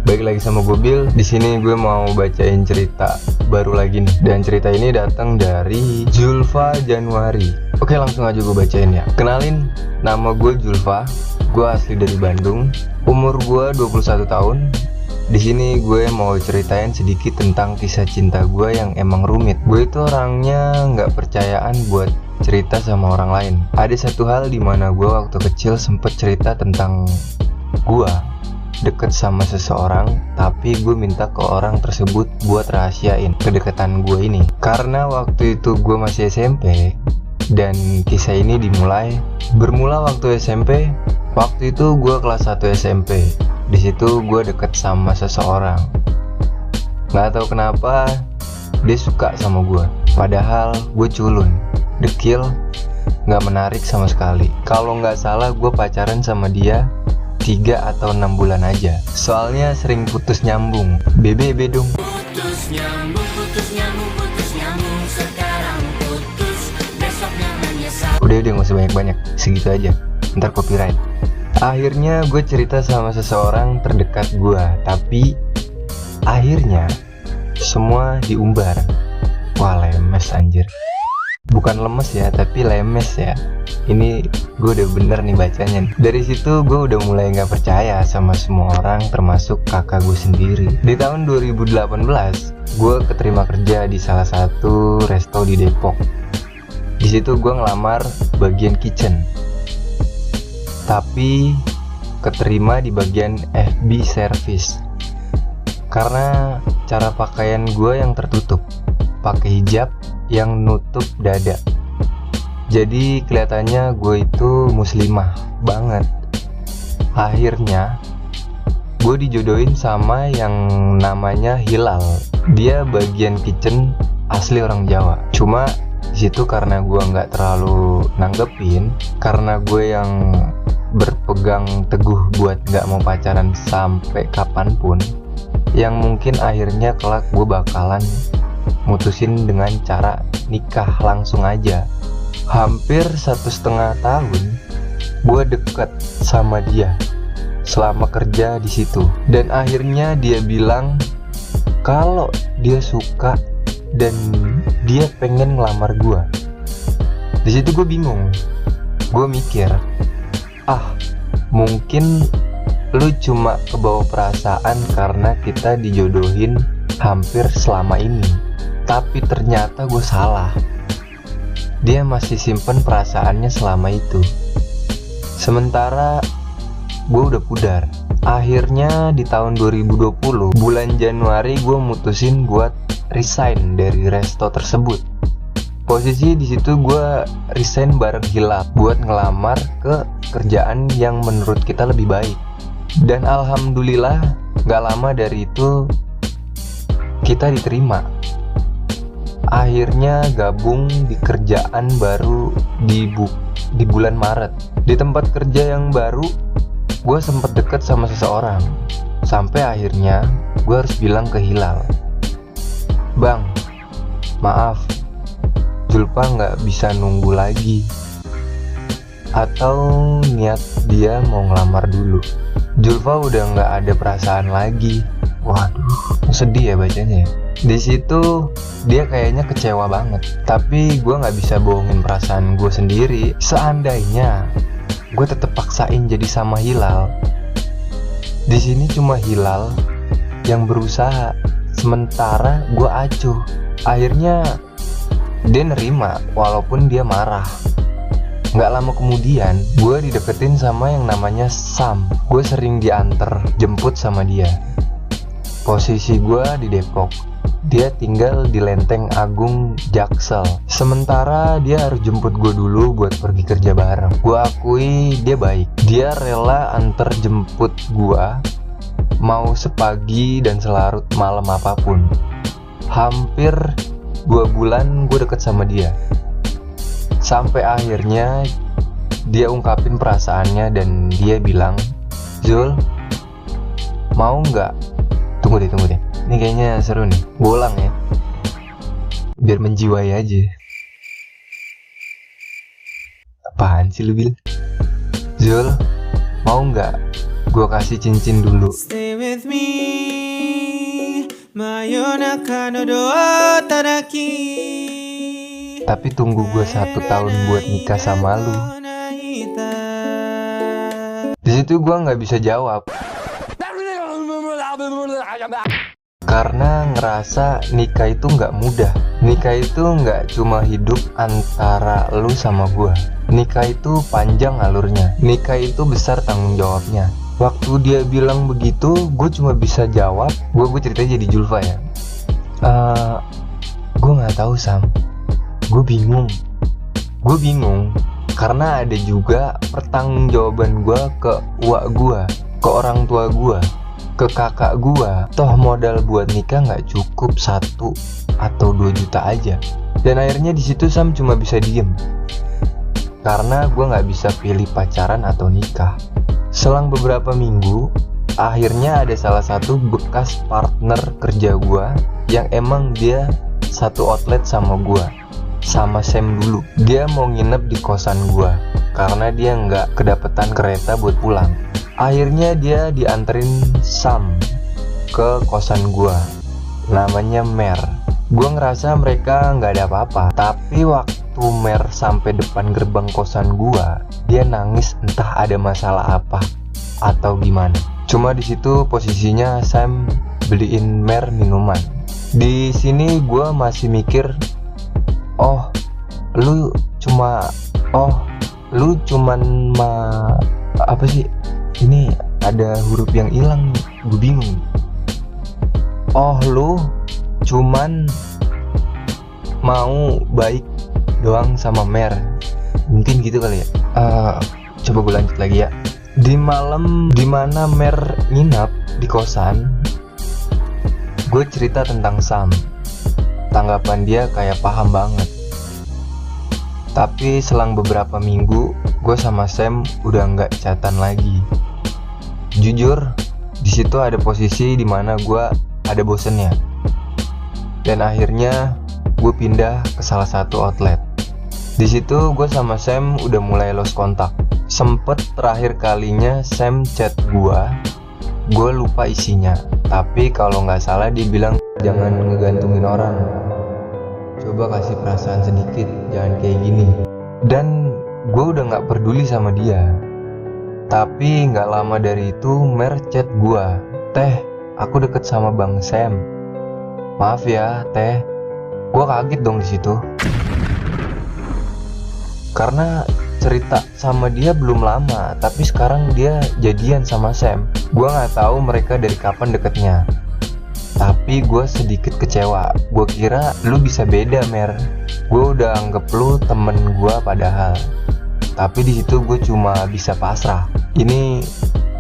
Baik lagi sama gue Bill. Di sini gue mau bacain cerita baru lagi nih. Dan cerita ini datang dari Zulfa Januari. Oke, langsung aja gue bacain ya. Kenalin, nama gue Zulfa. Gue asli dari Bandung. Umur gue 21 tahun. Di sini gue mau ceritain sedikit tentang kisah cinta gue yang emang rumit. Gue itu orangnya nggak percayaan buat cerita sama orang lain. Ada satu hal di mana gue waktu kecil sempet cerita tentang gue deket sama seseorang, tapi gue minta ke orang tersebut buat rahasiain kedekatan gue ini. Karena waktu itu gue masih SMP dan kisah ini bermula waktu SMP. Waktu itu gue kelas 1 SMP. Di situ gue deket sama seseorang. Nggak tahu kenapa dia suka sama gue. Padahal gue culun, dekil, nggak menarik sama sekali. Kalau nggak salah gue pacaran sama dia 3 atau 6 bulan aja. Soalnya sering putus nyambung. BBB dong. Putus nyambung, sekarang putus, besoknya menyesal. Udah gak usah banyak-banyak, segitu aja, ntar copyright. Akhirnya gue cerita sama seseorang terdekat gue, tapi akhirnya semua diumbar. Wah, lemes anjir. Bukan lemes ya, tapi lemes ya. Ini gue udah bener nih bacanya. Dari situ gue udah mulai gak percaya sama semua orang, termasuk kakak gue sendiri. Di tahun 2018 gue keterima kerja di salah satu resto di Depok. Di situ gue ngelamar bagian kitchen, tapi keterima di bagian FB service. Karena cara pakaian gue yang tertutup, pakai hijab yang nutup dada. Jadi kelihatannya gue itu muslimah banget. Akhirnya gue dijodohin sama yang namanya Hilal. Dia bagian kitchen, asli orang Jawa. Cuma disitu karena gue nggak terlalu nanggepin, karena gue yang berpegang teguh buat nggak mau pacaran sampai kapanpun, yang mungkin akhirnya kelak gue bakalan mutusin dengan cara nikah langsung aja. Hampir 1,5 tahun gue deket sama dia selama kerja di situ, dan akhirnya dia bilang kalau dia suka dan dia pengen ngelamar gue. Di situ gue bingung. Gue mikir, mungkin lu cuma kebawa perasaan karena kita dijodohin hampir selama ini. Tapi ternyata gue salah. Dia masih simpen perasaannya selama itu. Sementara gue udah pudar. Akhirnya di tahun 2020 bulan Januari gue mutusin buat resign dari resto tersebut. Posisi di situ gue resign bareng Hilal buat ngelamar ke kerjaan yang menurut kita lebih baik. Dan alhamdulillah gak lama dari itu kita diterima. Akhirnya gabung di kerjaan baru di bulan Maret. Di tempat kerja yang baru gue sempet deket sama seseorang. Sampai akhirnya gue harus bilang ke Hilal, "Bang, maaf, Zulfa nggak bisa nunggu lagi. Atau niat dia mau ngelamar dulu. Zulfa udah nggak ada perasaan lagi." Waduh, sedih ya bacanya ya. Di situ dia kayaknya kecewa banget, tapi gue nggak bisa bohongin perasaan gue sendiri. Seandainya gue tetap paksain jadi sama Hilal, di sini cuma Hilal yang berusaha, sementara gue acuh. Akhirnya dia nerima walaupun dia marah. Nggak lama kemudian gue dideketin sama yang namanya Sam. Gue sering diantar jemput sama dia. Posisi gue di Depok, dia tinggal di Lenteng Agung, Jaksel. Sementara dia harus jemput gue dulu buat pergi kerja bareng. Gue akui dia baik. Dia rela antar jemput gue, mau sepagi dan selarut malam apapun. Hampir 2 bulan gue deket sama dia. Sampai akhirnya dia ungkapin perasaannya dan dia bilang, "Zul, mau nggak?" Tunggu deh. Ini kayaknya seru nih. Gue ulang ya, biar menjiwai aja. Apaan sih lu, Bil? "Zul, mau nggak gue kasih cincin dulu?" Stay with me. Tapi tunggu gue 1 tahun buat nikah sama lu. Di situ gue nggak bisa jawab karena ngerasa nikah itu nggak mudah. Nikah itu nggak cuma hidup antara lu sama gue. Nikah itu panjang alurnya. Nikah itu besar tanggung jawabnya. Waktu dia bilang begitu, gue cuma bisa jawab. Gue ceritanya jadi Julfa ya. Gue nggak tahu Sam. Gue bingung karena ada juga pertanggungjawaban gue ke uak gue, ke orang tua gue, ke kakak gue. Toh modal buat nikah nggak cukup 1 atau 2 juta aja. Dan akhirnya di situ Sam cuma bisa diem karena gue nggak bisa pilih pacaran atau nikah. Selang beberapa minggu, akhirnya ada salah satu bekas partner kerja gue yang emang dia satu outlet sama gue, sama Sam dulu. Dia mau nginep di kosan gua karena dia nggak kedapetan kereta buat pulang. Akhirnya dia dianterin Sam ke kosan gua, namanya Mer. Gua ngerasa mereka nggak ada apa-apa, tapi waktu Mer sampai depan gerbang kosan gua, dia nangis entah ada masalah apa atau gimana. Cuma di situ posisinya Sam beliin Mer minuman. Di sini gua masih mikir, lu cuman apa sih? Ini ada huruf yang hilang nih, gue bingung. Lu cuman mau baik doang sama Mer, mungkin gitu kali ya. Coba gue lanjut lagi ya. Di malam dimana Mer nginap di kosan, gue cerita tentang Sam. Tanggapan dia kayak paham banget. Tapi selang beberapa minggu, gue sama Sam udah nggak chatan lagi. Jujur, di situ ada posisi dimana gue ada bosennya. Dan akhirnya gue pindah ke salah satu outlet. Di situ gue sama Sam udah mulai lost kontak. Sempet terakhir kalinya Sam chat gue lupa isinya. Tapi kalau nggak salah dia bilang jangan ngegantungin orang. Coba kasih perasaan sedikit, jangan kayak gini. Dan gue udah gak peduli sama dia. Tapi gak lama dari itu Mer chat gue, "Teh, aku deket sama Bang Sam." "Maaf ya, Teh." Gue kaget dong di situ. Karena cerita sama dia belum lama, tapi sekarang dia jadian sama Sam. Gue gak tahu mereka dari kapan deketnya. Tapi gue sedikit kecewa. Gue kira lu bisa beda, Mer. Gue udah anggap lu temen gue padahal. Tapi di situ gue cuma bisa pasrah. Ini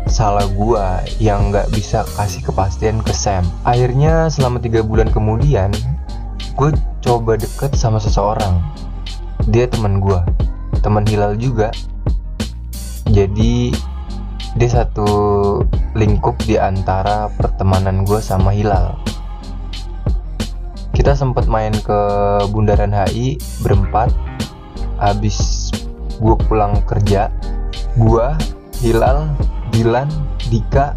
salah gue yang nggak bisa kasih kepastian ke Sam. Akhirnya selama 3 bulan kemudian, gue coba deket sama seseorang. Dia temen gue, temen Hilal juga. Jadi dia satu lingkup di antara pertemanan gue sama Hilal. Kita sempat main ke Bundaran HI berempat. Habis gue pulang kerja, gue, Hilal, Dilan, Dika.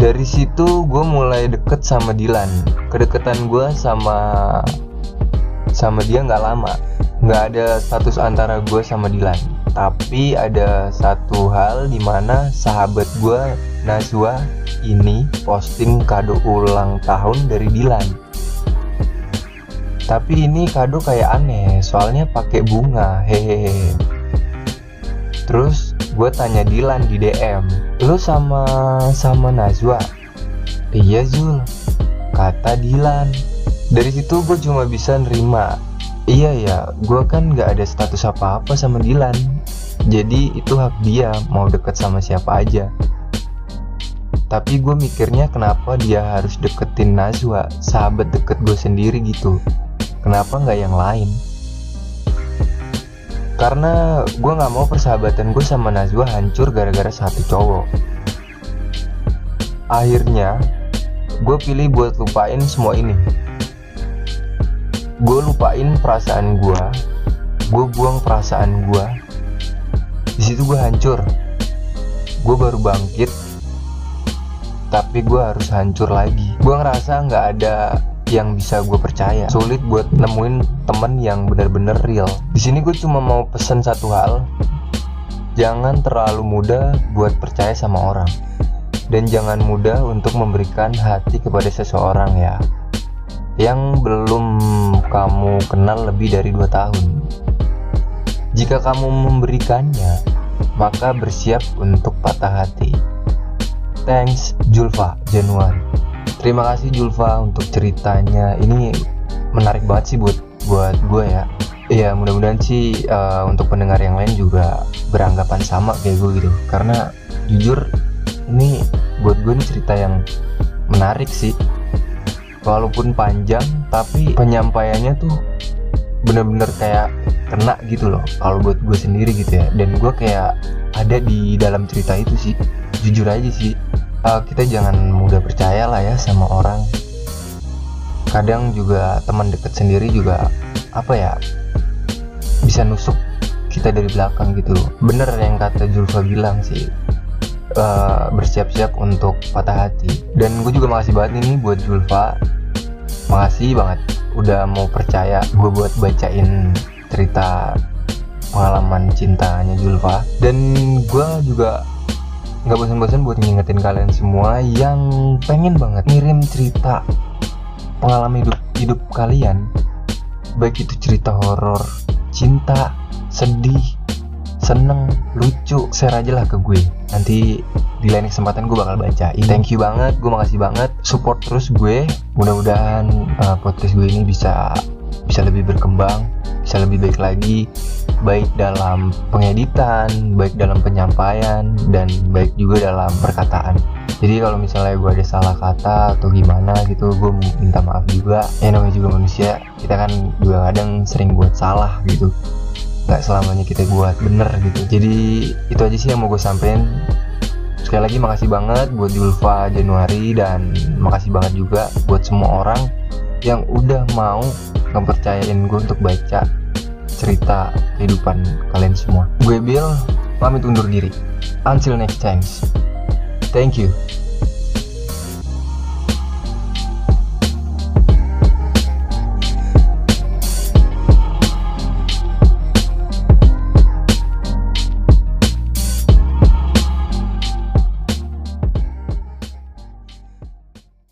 Dari situ gue mulai deket sama Dilan. Kedeketan gue sama dia nggak lama. Nggak ada status antara gue sama Dilan. Tapi ada satu hal dimana sahabat gue, Najwa, ini posting kado ulang tahun dari Dilan. Tapi ini kado kayak aneh, soalnya pakai bunga, hehehe. Terus gue tanya Dilan di DM, "Lu sama Najwa?" "Iya Zul," kata Dilan. Dari situ gue cuma bisa nerima. Iya ya, gue kan gak ada status apa-apa sama Dilan. Jadi itu hak dia mau deket sama siapa aja. Tapi gue mikirnya kenapa dia harus deketin Najwa, sahabat deket gue sendiri gitu. Kenapa gak yang lain? Karena gue gak mau persahabatan gue sama Najwa hancur gara-gara satu cowok. Akhirnya gue pilih buat lupain semua ini. Gue lupain perasaan gue buang perasaan gue. Di situ gue hancur. Gue baru bangkit, tapi gue harus hancur lagi. Gue ngerasa nggak ada yang bisa gue percaya, sulit buat nemuin temen yang bener-bener real. Di sini gue cuma mau pesen satu hal, jangan terlalu mudah buat percaya sama orang, dan jangan mudah untuk memberikan hati kepada seseorang ya, yang belum kamu kenal lebih dari 2 tahun. Jika kamu memberikannya, maka bersiap untuk patah hati. Thanks, Julfa Januari. Terima kasih Julfa untuk ceritanya. Ini menarik banget sih buat gue ya. Iya, mudah-mudahan sih untuk pendengar yang lain juga beranggapan sama kayak gue gitu. Karena jujur ini buat gue ini cerita yang menarik sih. Walaupun panjang, tapi penyampaiannya tuh bener-bener kayak kena gitu loh kalau buat gue sendiri gitu ya. Dan gue kayak ada di dalam cerita itu sih. Jujur aja sih, kita jangan mudah percaya lah ya sama orang. Kadang juga teman dekat sendiri juga apa ya, bisa nusuk kita dari belakang gitu. Bener yang kata Julfa bilang sih, bersiap-siap untuk patah hati. Dan gue juga makasih banget ini buat Julfa, makasih banget udah mau percaya gue buat bacain cerita pengalaman cintanya Julfa. Dan gue juga nggak bosan-bosan buat ngingetin kalian semua yang pengen banget ngirim cerita pengalaman hidup kalian, baik itu cerita horor, cinta, sedih, seneng, lucu, share aja lah ke gue. Nanti di lain kesempatan gue bakal bacain. Thank you banget, gue makasih banget, support terus gue. Mudah-mudahan podcast gue ini bisa lebih berkembang, bisa lebih baik lagi, baik dalam pengeditan, baik dalam penyampaian, dan baik juga dalam perkataan. Jadi kalau misalnya gue ada salah kata atau gimana gitu, gue minta maaf juga. Ya namanya juga manusia, kita kan juga kadang sering buat salah gitu, nggak selamanya kita buat bener gitu. Jadi itu aja sih yang mau gue sampein. Sekali lagi makasih banget buat Julfa Januari, dan makasih banget juga buat semua orang yang udah mau ngepercayain gue untuk baca cerita kehidupan kalian semua. Gue Bill, pamit undur diri. Until next time. Thank you.